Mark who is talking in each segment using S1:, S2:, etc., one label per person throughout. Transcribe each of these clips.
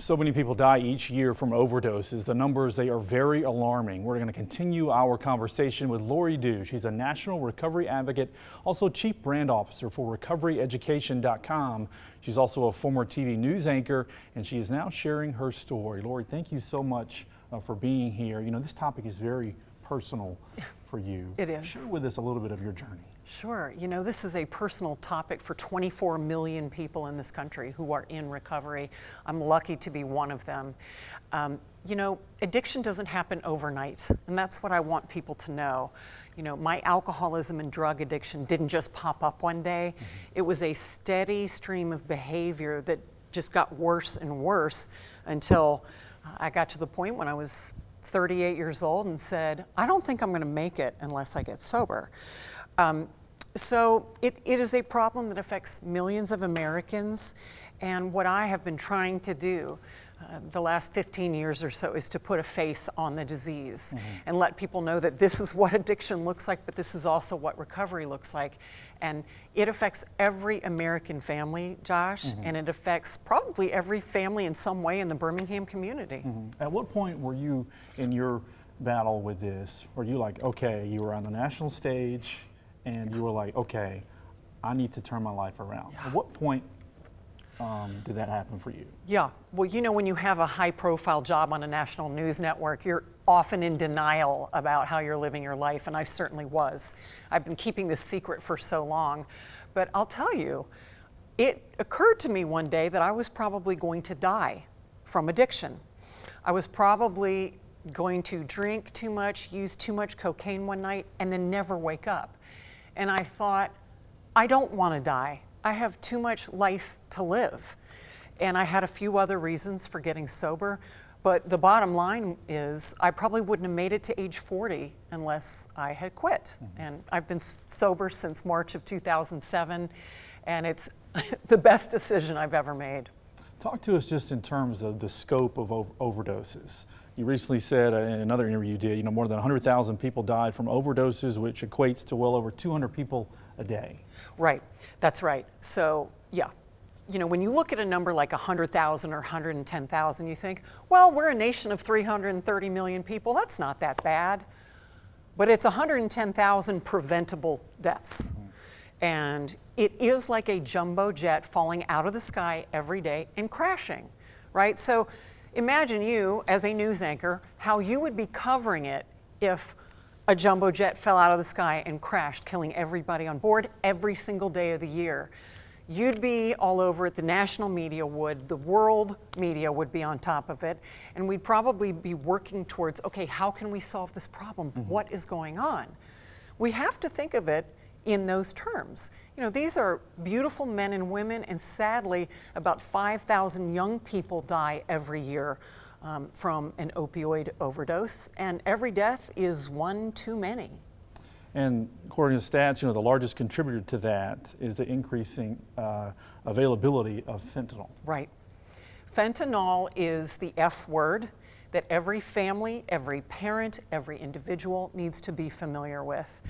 S1: So many people die each year from overdoses. The numbers, they are very alarming. We're going to continue our conversation with Laurie Dhue. She's a national recovery advocate, also chief brand officer for recoveryeducation.com. She's also a former TV news anchor, and she is now sharing her story. Laurie, thank you so much for being here. You know, this topic is very personal for you.
S2: It is.
S1: Share with us a little bit of your journey.
S2: Sure. You know, this is a personal topic for 24 million people in this country who are in recovery. I'm lucky to be one of them. You know, addiction doesn't happen overnight, and that's what I want people to know. You know, my alcoholism and drug addiction didn't just pop up one day. It was a steady stream of behavior that just got worse and worse until I got to the point when I was 38 years old and said, I don't think I'm going to make it unless I get sober. So it is a problem that affects millions of Americans, and what I have been trying to do the last 15 years or so is to put a face on the disease and let people know that this is what addiction looks like, but this is also what recovery looks like. And it affects every American family, Josh, and it affects probably every family in some way in the Birmingham community.
S1: At what point were you in your battle with this? Were you like, okay, you were on the national stage, and you were like, okay, I need to turn my life around? At what point did that happen for you?
S2: Yeah, well, you know, when you have a high-profile job on a national news network, you're often in denial about how you're living your life, and I certainly was. I've been keeping this secret for so long, but I'll tell you, it occurred to me one day that I was probably going to die from addiction. I was probably going to drink too much, use too much cocaine one night, and then never wake up. And I thought, I don't want to die. I have too much life to live. And I had a few other reasons for getting sober, but the bottom line is I probably wouldn't have made it to age 40 unless I had quit. And I've been sober since March of 2007, and it's the best decision I've ever made.
S1: Talk to us just in terms of the scope of overdoses. You recently said in another interview you did, you know, more than 100,000 people died from overdoses, which equates to well over 200 people a day.
S2: Right, that's right. So, yeah, you know, when you look at a number like 100,000 or 110,000, you think, well, we're a nation of 330 million people. That's not that bad. But it's 110,000 preventable deaths. And it is like a jumbo jet falling out of the sky every day and crashing, right? So imagine you, as a news anchor, how you would be covering it if a jumbo jet fell out of the sky and crashed, killing everybody on board every single day of the year. You'd be all over it, the national media would, the world media would be on top of it, and we'd probably be working towards, okay, how can we solve this problem? What is going on? We have to think of it in those terms. You know, these are beautiful men and women, and sadly, about 5,000 young people die every year from an opioid overdose, and every death is one too many.
S1: And according to stats, you know, the largest contributor to that is the increasing availability of fentanyl. Right.
S2: Fentanyl is the F word that every family, every parent, every individual needs to be familiar with.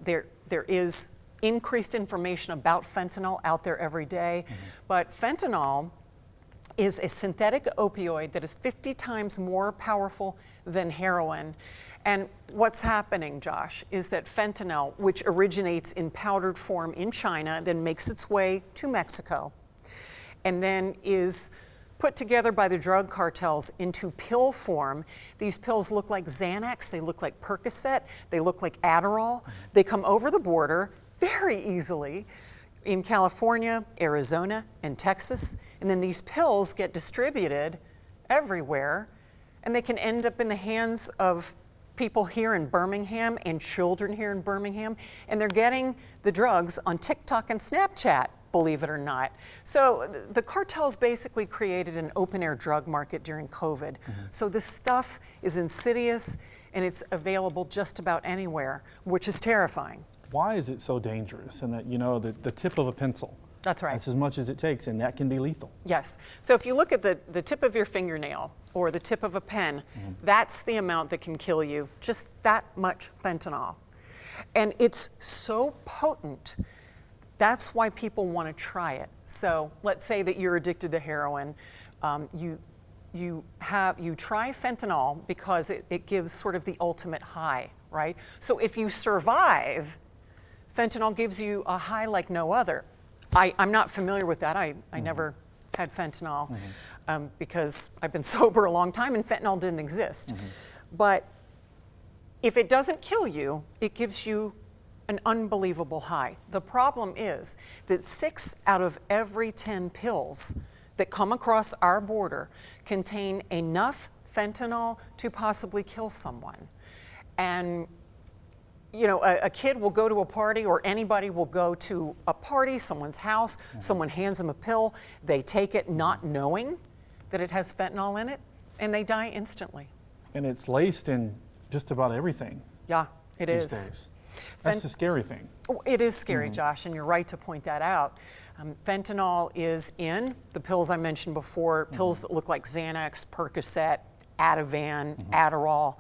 S2: There is increased information about fentanyl out there every day, but fentanyl is a synthetic opioid that is 50 times more powerful than heroin. And what's happening, Josh, is that fentanyl, which originates in powdered form in China, then makes its way to Mexico, and then is put together by the drug cartels into pill form. These pills look like Xanax, they look like Percocet, they look like Adderall. They come over the border very easily in California, Arizona, and Texas, and then these pills get distributed everywhere, and they can end up in the hands of people here in Birmingham and children here in Birmingham, and they're getting the drugs on TikTok and Snapchat, believe it or not. So the cartels basically created an open-air drug market during COVID. So this stuff is insidious, and it's available just about anywhere, which is terrifying.
S1: Why is it so dangerous? And that, you know, the tip of a pencil.
S2: That's right.
S1: That's as much as it takes, and that can be lethal.
S2: Yes. So if you look at the tip of your fingernail or the tip of a pen, that's the amount that can kill you, just that much fentanyl. And it's so potent, that's why people want to try it. So let's say that you're addicted to heroin. You you try fentanyl because it gives sort of the ultimate high, right? So if you survive, fentanyl gives you a high like no other. I'm not familiar with that. I never had fentanyl because I've been sober a long time and fentanyl didn't exist. But if it doesn't kill you, it gives you an unbelievable high. The problem is that 6 out of every 10 pills that come across our border contain enough fentanyl to possibly kill someone. And you know, a kid will go to a party, or anybody will go to a party, someone's house, someone hands them a pill, they take it not knowing that it has fentanyl in it, and they die instantly.
S1: And it's laced in just about everything.
S2: Yeah, it
S1: these
S2: is.
S1: days. That's the scary thing.
S2: It is scary, Josh, and you're right to point that out. Fentanyl is in the pills I mentioned before, pills that look like Xanax, Percocet, Ativan, Adderall.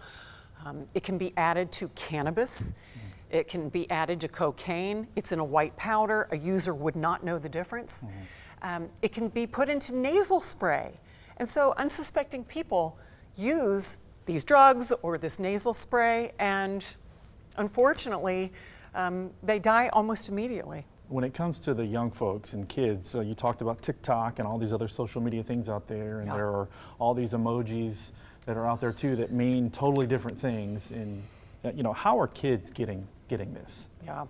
S2: It can be added to cannabis. It can be added to cocaine. It's in a white powder. A user would not know the difference. It can be put into nasal spray. And so unsuspecting people use these drugs or this nasal spray, and unfortunately, they die almost immediately.
S1: When it comes to the young folks and kids, you talked about TikTok and all these other social media things out there, and there are all these emojis that are out there too that mean totally different things. And you know, how are kids getting this?
S2: Yeah,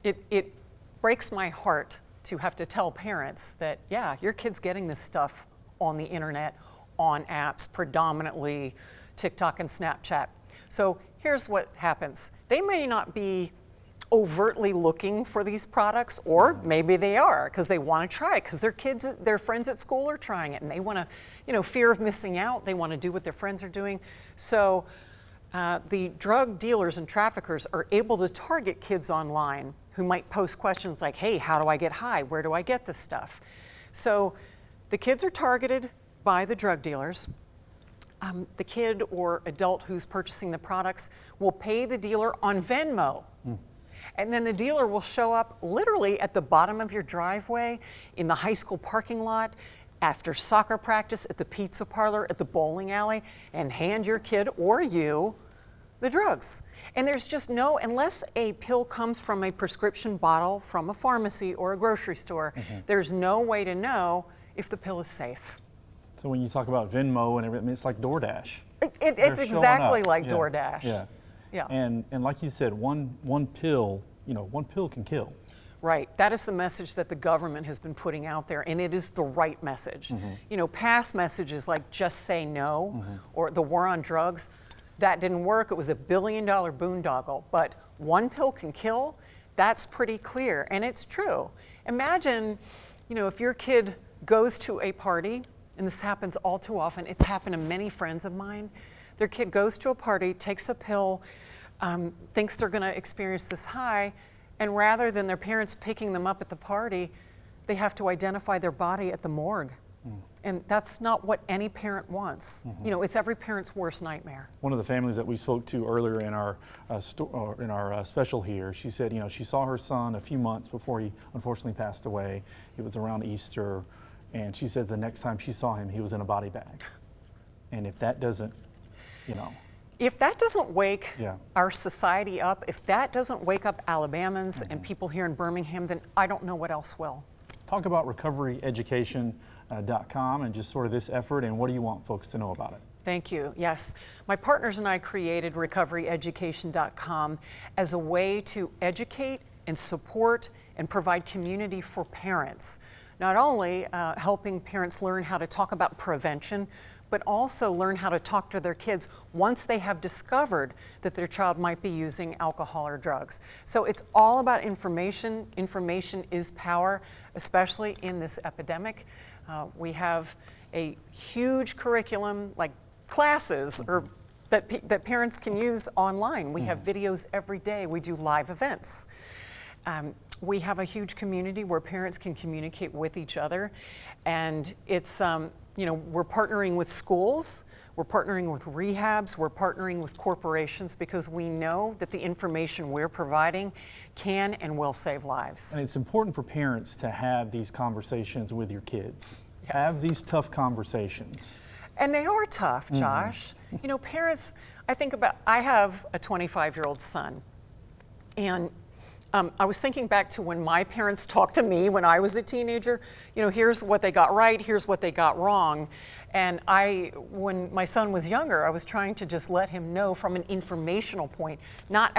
S2: it breaks my heart to have to tell parents that, yeah, your kid's getting this stuff on the internet, on apps, predominantly TikTok and Snapchat. So here's what happens. They may not be overtly looking for these products, or maybe they are because they want to try it because their friends at school are trying it, and they want to, you know, fear of missing out. They want to do what their friends are doing. So the drug dealers and traffickers are able to target kids online who might post questions like, hey, how do I get high? Where do I get this stuff? So the kids are targeted by the drug dealers. The kid or adult who's purchasing the products will pay the dealer on Venmo. And then the dealer will show up literally at the bottom of your driveway, in the high school parking lot, after soccer practice, at the pizza parlor, at the bowling alley, and hand your kid or you the drugs. And there's just no, unless a pill comes from a prescription bottle from a pharmacy or a grocery store, there's no way to know if the pill is safe.
S1: So when you talk about Venmo and everything, it's like DoorDash.
S2: It's exactly like DoorDash.
S1: Yeah. And like you said, one pill, you know, one pill can kill.
S2: Right. That is the message that the government has been putting out there, and it is the right message. You know, past messages like just say no or the war on drugs, that didn't work. It was $1 billion boondoggle. But one pill can kill, that's pretty clear, and it's true. Imagine, you know, if your kid goes to a party, and this happens all too often, it's happened to many friends of mine. Their kid goes to a party, takes a pill, thinks they're going to experience this high, and rather than their parents picking them up at the party, they have to identify their body at the morgue. And that's not what any parent wants. You know, it's every parent's worst nightmare. One
S1: of the families that we spoke to earlier in our special here, she said, you know, she saw her son a few months before he unfortunately passed away. It was around Easter, and she said the next time she saw him, he was in a body bag. And if that doesn't, you know,
S2: if that doesn't wake our society up, if that doesn't wake up Alabamans and people here in Birmingham, then I don't know what else will.
S1: Talk about recoveryeducation.com and just sort of this effort, and what do you want folks to know about it?
S2: Thank you. Yes. My partners and I created recoveryeducation.com as a way to educate and support and provide community for parents. Not only helping parents learn how to talk about prevention, but also learn how to talk to their kids once they have discovered that their child might be using alcohol or drugs. So it's all about information. Information is power, especially in this epidemic. We have a huge curriculum, like classes, or that parents can use online. We have videos every day. We do live events. We have a huge community where parents can communicate with each other, and it's you know, we're partnering with schools, we're partnering with rehabs, we're partnering with corporations, because we know that the information we're providing can and will save lives.
S1: And it's important for parents to have these conversations with your kids. have these tough conversations.
S2: And they are tough, Josh. You know, parents, I have a 25-year-old son, and I was thinking back to when my parents talked to me when I was a teenager. You know, here's what they got right, here's what they got wrong. And when my son was younger, I was trying to just let him know from an informational point, not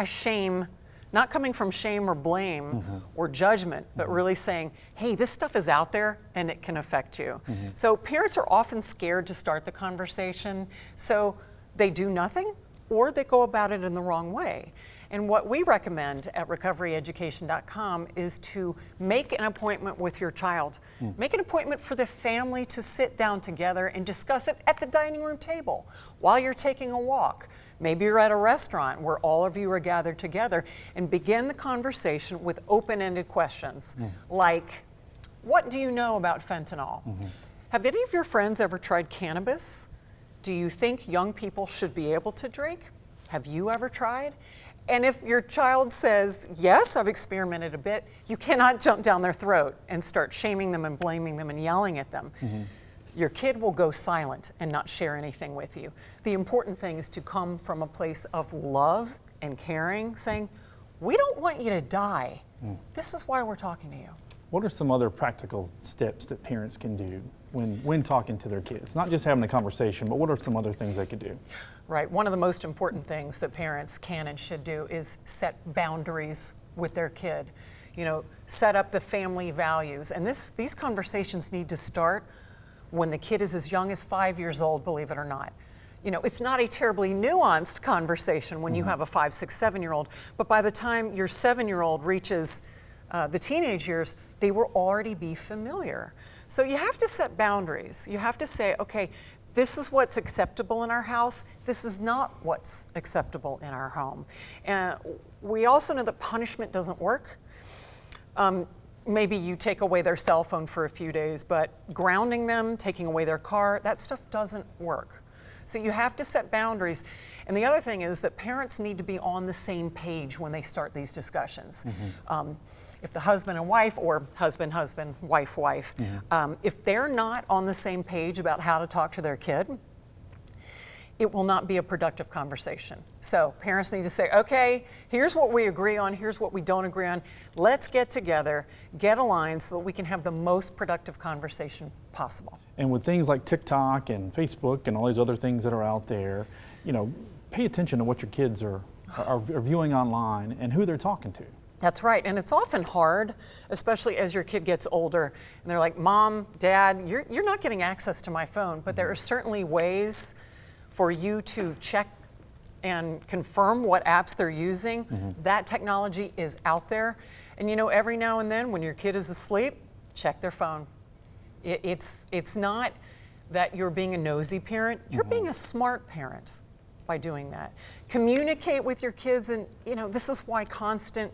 S2: coming from shame or blame or judgment, but really saying, hey, this stuff is out there and it can affect you. So parents are often scared to start the conversation, so they do nothing or they go about it in the wrong way. And what we recommend at recoveryeducation.com is to make an appointment with your child. Make an appointment for the family to sit down together and discuss it at the dining room table while you're taking a walk. Maybe you're at a restaurant where all of you are gathered together, and begin the conversation with open-ended questions like, what do you know about fentanyl? Have any of your friends ever tried cannabis? Do you think young people should be able to drink? Have you ever tried? And if your child says, yes, I've experimented a bit, you cannot jump down their throat and start shaming them and blaming them and yelling at them. Your kid will go silent and not share anything with you. The important thing is to come from a place of love and caring, saying, we don't want you to die. This is why we're talking to you.
S1: What are some other practical steps that parents can do when talking to their kids? Not just having a conversation, but what are some other things they could do?
S2: Right. One of the most important things that parents can and should do is set boundaries with their kid. You know, set up the family values. And these conversations need to start when the kid is as young as 5 years old, believe it or not. You know, it's not a terribly nuanced conversation when you have a 5, 6, 7-year-old, but by the time your 7-year-old reaches the teenage years, they will already be familiar. So you have to set boundaries. You have to say, okay, this is what's acceptable in our house. This is not what's acceptable in our home. And we also know that punishment doesn't work. Maybe you take away their cell phone for a few days, but grounding them, taking away their car, that stuff doesn't work. So you have to set boundaries. And the other thing is that parents need to be on the same page when they start these discussions. If the husband and wife, or husband, wife, if they're not on the same page about how to talk to their kid, it will not be a productive conversation. So parents need to say, okay, here's what we agree on, here's what we don't agree on. Let's get together, get aligned so that we can have the most productive conversation possible.
S1: And with things like TikTok and Facebook and all these other things that are out there, you know, pay attention to what your kids are viewing online and who they're talking to.
S2: That's right, and it's often hard, especially as your kid gets older, and they're like, Mom, Dad, you're not getting access to my phone, but there are certainly ways for you to check and confirm what apps they're using. That technology is out there, and you know, every now and then when your kid is asleep, check their phone. It's not that you're being a nosy parent, you're being a smart parent by doing that. Communicate with your kids, and you know, this is why constant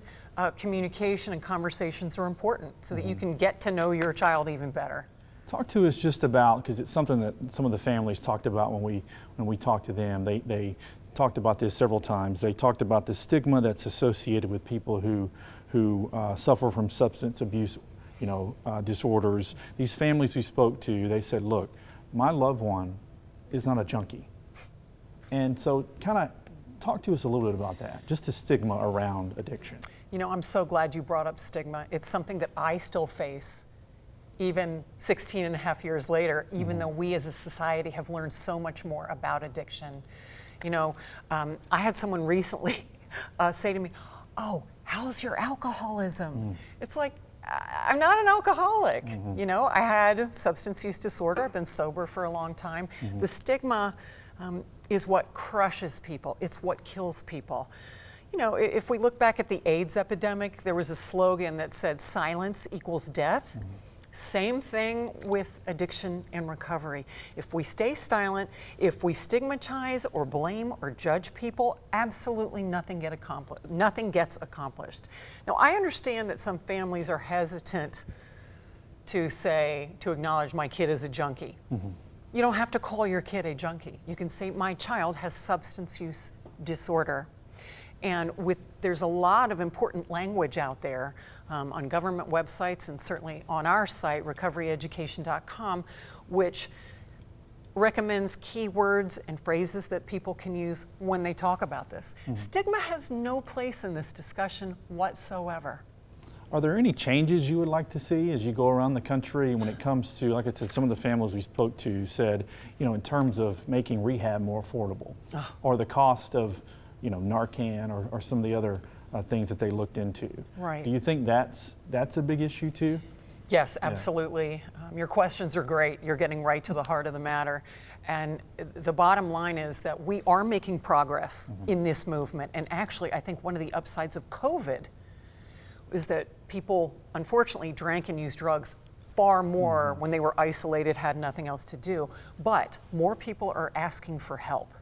S2: communication and conversations are important, so that you can get to know your child even better.
S1: Talk to us just about, because it's something that some of the families talked about when we talked to them. They talked about this several times. They talked about the stigma that's associated with people who suffer from substance abuse, you know, disorders. These families we spoke to, they said, look, my loved one is not a junkie. And so kind of talk to us a little bit about that, just the stigma around addiction.
S2: You know, I'm so glad you brought up stigma. It's something that I still face even 16 and a half years later, even though we as a society have learned so much more about addiction. You know, I had someone recently say to me, oh, how's your alcoholism? It's like, I'm not an alcoholic. You know, I had substance use disorder. I've been sober for a long time. The stigma is what crushes people. It's what kills people. You know, if we look back at the AIDS epidemic, there was a slogan that said silence equals death. Same thing with addiction and recovery. If we stay silent, if we stigmatize or blame or judge people, absolutely nothing gets accomplished. Now, I understand that some families are hesitant to acknowledge my kid is a junkie. You don't have to call your kid a junkie. You can say, my child has substance use disorder. And there's a lot of important language out there on government websites and certainly on our site, recoveryeducation.com, which recommends keywords and phrases that people can use when they talk about this. Stigma has no place in this discussion whatsoever.
S1: Are there any changes you would like to see as you go around the country when it comes to, like I said, some of the families we spoke to said, you know, in terms of making rehab more affordable, or the cost of, you know, Narcan or some of the other things that they looked into?
S2: Right.
S1: Do you think that's a big issue too?
S2: Yes, absolutely. Your questions are great. You're getting right to the heart of the matter. And the bottom line is that we are making progress in this movement. And actually, I think one of the upsides of COVID is that people, unfortunately, drank and used drugs far more when they were isolated, had nothing else to do. But more people are asking for help,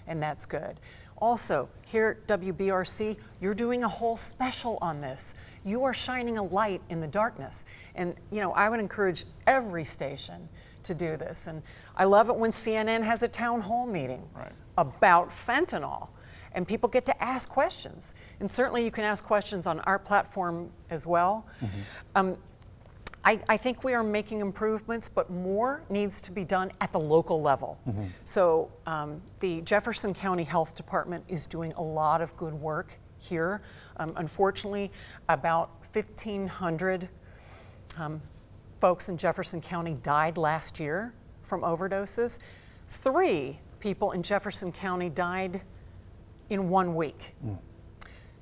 S2: and that's good. Also, here at WBRC, you're doing a whole special on this. You are shining a light in the darkness. And, you know, I would encourage every station to do this. And I love it when CNN has a town hall meeting about fentanyl. And people get to ask questions. And certainly you can ask questions on our platform as well. I think we are making improvements, but more needs to be done at the local level. So the Jefferson County Health Department is doing a lot of good work here. Unfortunately, about 1,500 folks in Jefferson County died last year from overdoses. 3 people in Jefferson County died in 1 week.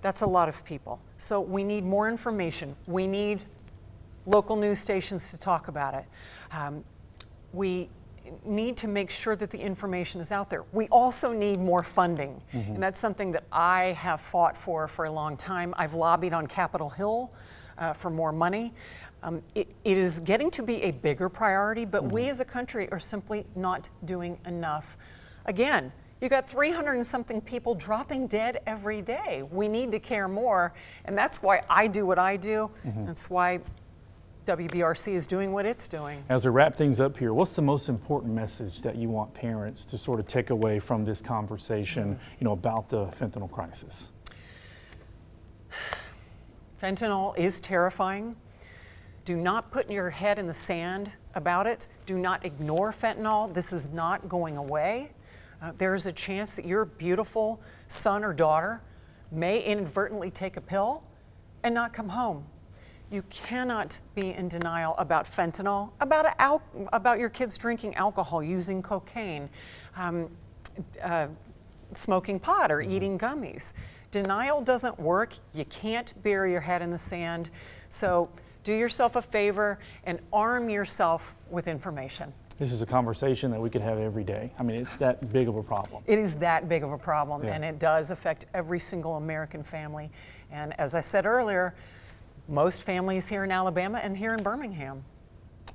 S2: That's a lot of people. So we need more information. We need local news stations to talk about it. We need to make sure that the information is out there. We also need more funding, and that's something that I have fought for a long time. I've lobbied on Capitol Hill for more money. It is getting to be a bigger priority, but we as a country are simply not doing enough. Again, you got 300 and something people dropping dead every day. We need to care more, and that's why I do what I do. That's why WBRC is doing what it's doing.
S1: As we wrap things up here, what's the most important message that you want parents to sort of take away from this conversation, you know, about the fentanyl crisis?
S2: Fentanyl is terrifying. Do not put your head in the sand about it. Do not ignore fentanyl. This is not going away. There is a chance that your beautiful son or daughter may inadvertently take a pill and not come home. You cannot be in denial about fentanyl, about your kids drinking alcohol, using cocaine, smoking pot or eating gummies. Denial doesn't work. You can't bury your head in the sand. So do yourself a favor and arm yourself with information.
S1: This is a conversation that we could have every day. I mean, it's that big of a problem.
S2: It is that big of a problem, and it does affect every single American family. And as I said earlier, most families here in Alabama and here in Birmingham.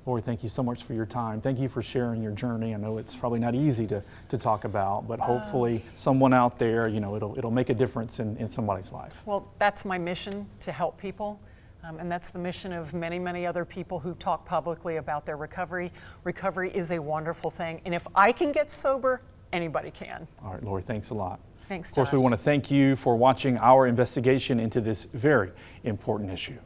S1: Laurie, thank you so much for your time. Thank you for sharing your journey. I know it's probably not easy to talk about, but hopefully someone out there, you know, it'll make a difference in somebody's life.
S2: Well, that's my mission, to help people. And that's the mission of many, many other people who talk publicly about their recovery. Recovery is a wonderful thing. And if I can get sober, anybody can.
S1: All right, Laurie, thanks a lot.
S2: Thanks,
S1: Of course, we want to thank you for watching our investigation into this very important issue.